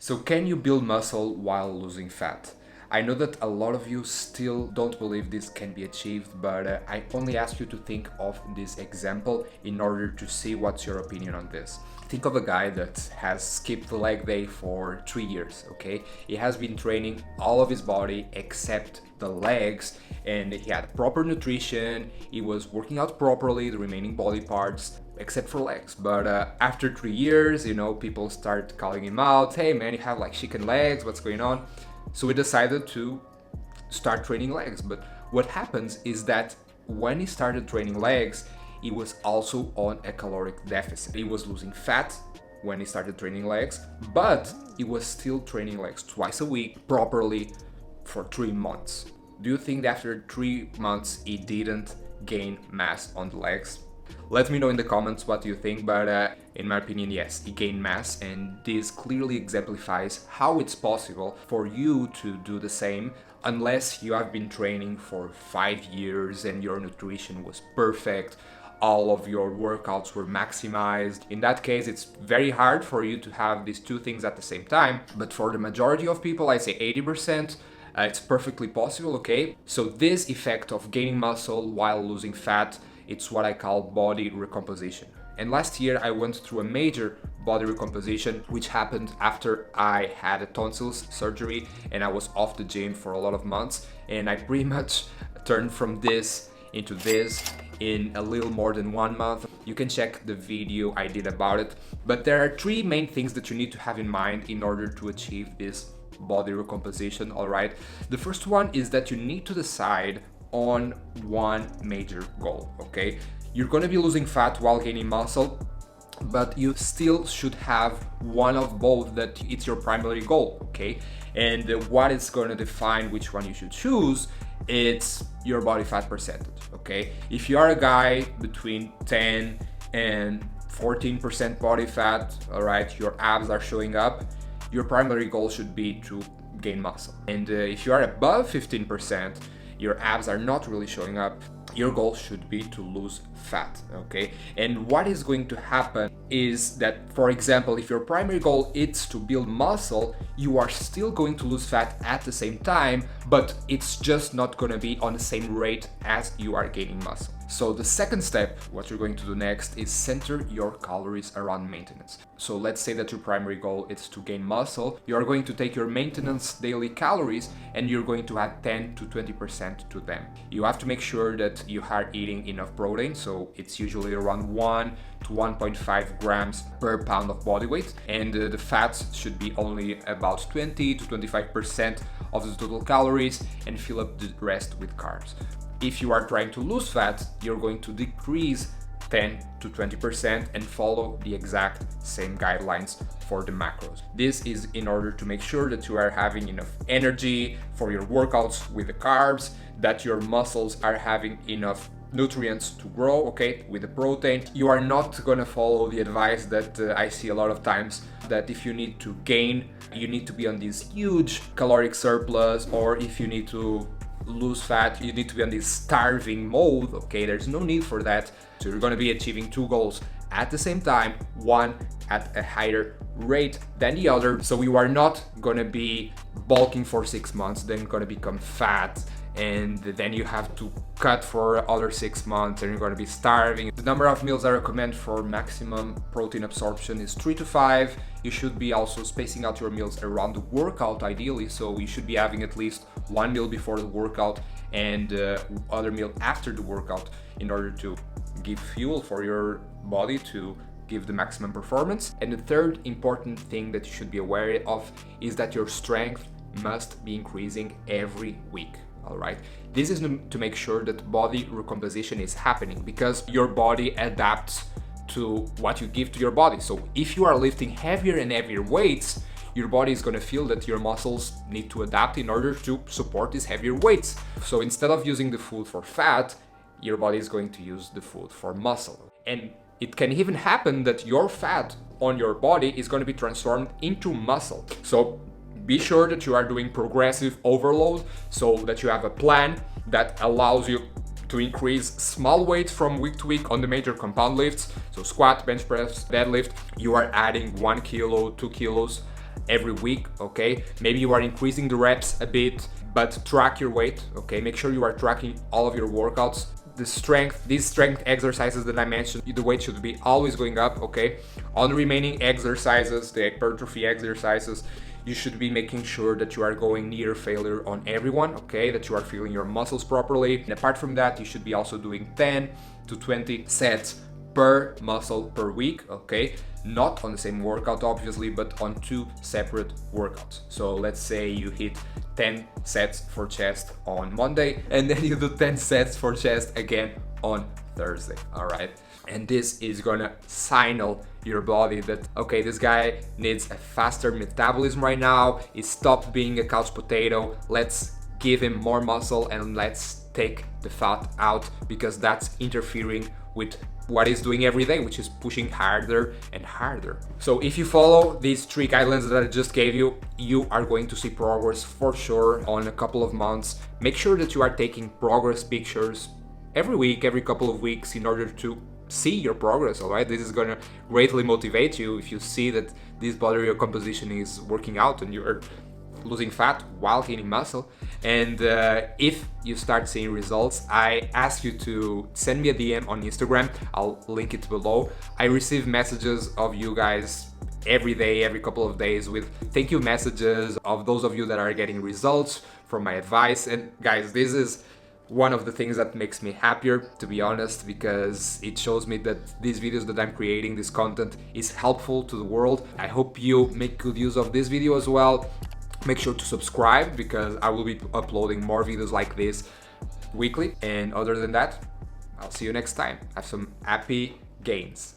So can you build muscle while losing fat? I know that a lot of you still don't believe this can be achieved, but I only ask you to think of this example in order to see what's your opinion on this. Think of a guy that has skipped the leg day for 3 years, okay? He has been training all of his body except the legs, and he had proper nutrition, he was working out properly, the remaining body parts, except for legs. But after 3 years, people start calling him out, hey man, you have like chicken legs, what's going on? So we decided to start training legs. But what happens is that when he started training legs, he was also on a caloric deficit. He was losing fat when he started training legs, but he was still training legs twice a week properly for 3 months. Do you think that after 3 months he didn't gain mass on the legs? Let me know in the comments what you think, but in my opinion, yes, he gained mass, and this clearly exemplifies how it's possible for you to do the same unless you have been training for 5 years and your nutrition was perfect, all of your workouts were maximized. In that case, it's very hard for you to have these two things at the same time, but for the majority of people, I say 80%, it's perfectly possible, okay? So this effect of gaining muscle while losing fat, it's what I call body recomposition. And last year I went through a major body recomposition, which happened after I had a tonsils surgery and I was off the gym for a lot of months. And I pretty much turned from this into this in a little more than 1 month. You can check the video I did about it. But there are 3 main things that you need to have in mind in order to achieve this body recomposition, all right? The first one is that you need to decide on one major goal, okay? You're gonna be losing fat while gaining muscle, but you still should have one of both that it's your primary goal, okay? And what is gonna define which one you should choose, it's your body fat percentage, okay? If you are a guy between 10 and 14% body fat, all right, your abs are showing up, your primary goal should be to gain muscle. And if you are above 15%, your abs are not really showing up, your goal should be to lose fat, okay? And what is going to happen is that, for example, if your primary goal is to build muscle, you are still going to lose fat at the same time, but it's just not gonna be on the same rate as you are gaining muscle. So the second step, what you're going to do next is center your calories around maintenance. So let's say that your primary goal is to gain muscle. You're going to take your maintenance daily calories and you're going to add 10 to 20% to them. You have to make sure that you are eating enough protein. So it's usually around 1 to 1.5 grams per pound of body weight. And the fats should be only about 20 to 25% of the total calories, and fill up the rest with carbs. If you are trying to lose fat, you're going to decrease 10 to 20% and follow the exact same guidelines for the macros. This is in order to make sure that you are having enough energy for your workouts with the carbs, that your muscles are having enough nutrients to grow, okay, with the protein. You are not gonna follow the advice that I see a lot of times, that if you need to gain, you need to be on this huge caloric surplus, or if you need to lose fat, you need to be on this starving mode, okay? There's no need for that. So you're gonna be achieving 2 goals at the same time, one at a higher rate than the other. So you are not gonna be bulking for 6 months, then gonna become fat, and then you have to cut for other 6 months and you're going to be starving. The number of meals I recommend for maximum protein absorption is 3 to 5. You should be also spacing out your meals around the workout ideally, so you should be having at least 1 meal before the workout and other meal after the workout in order to give fuel for your body to give the maximum performance. And the third important thing that you should be aware of is that your strength must be increasing every week. All right, this is to make sure that body recomposition is happening, because your body adapts to what you give to your body. So if you are lifting heavier and heavier weights, your body is going to feel that your muscles need to adapt in order to support these heavier weights. So instead of using the food for fat, your body is going to use the food for muscle. And it can even happen that your fat on your body is going to be transformed into muscle. So be sure that you are doing progressive overload, so that you have a plan that allows you to increase small weights from week to week on the major compound lifts. So squat, bench press, deadlift, you are adding 1 kilo, 2 kilos every week, okay? Maybe you are increasing the reps a bit, but track your weight, okay? Make sure you are tracking all of your workouts. These strength exercises that I mentioned, the weight should be always going up, okay? On the remaining exercises, the hypertrophy exercises, you should be making sure that you are going near failure on everyone, okay? That you are feeling your muscles properly. And apart from that, you should be also doing 10 to 20 sets per muscle per week, okay? Not on the same workout, obviously, but on 2 separate workouts. So let's say you hit 10 sets for chest on Monday, and then you do 10 sets for chest again on Thursday, all right? And this is gonna signal your body that, okay, this guy needs a faster metabolism right now. He stopped being a couch potato. Let's give him more muscle and let's take the fat out, because that's interfering with what he's doing every day, which is pushing harder and harder. So if you follow these 3 guidelines that I just gave you, you are going to see progress for sure on a couple of months. Make sure that you are taking progress pictures every week, every couple of weeks, in order to see your progress, all right? This is gonna greatly motivate you if you see that this body recomposition is working out and you're losing fat while gaining muscle. And if you start seeing results, I ask you to send me a DM on Instagram. I'll link it below. I receive messages of you guys every day, every couple of days, with thank you messages of those of you that are getting results from my advice. And guys, this is one of the things that makes me happier, to be honest, because it shows me that these videos that I'm creating, this content, is helpful to the world. I hope you make good use of this video as well. Make sure to subscribe, because I will be uploading more videos like this weekly. And other than that, I'll see you next time. Have some happy gains.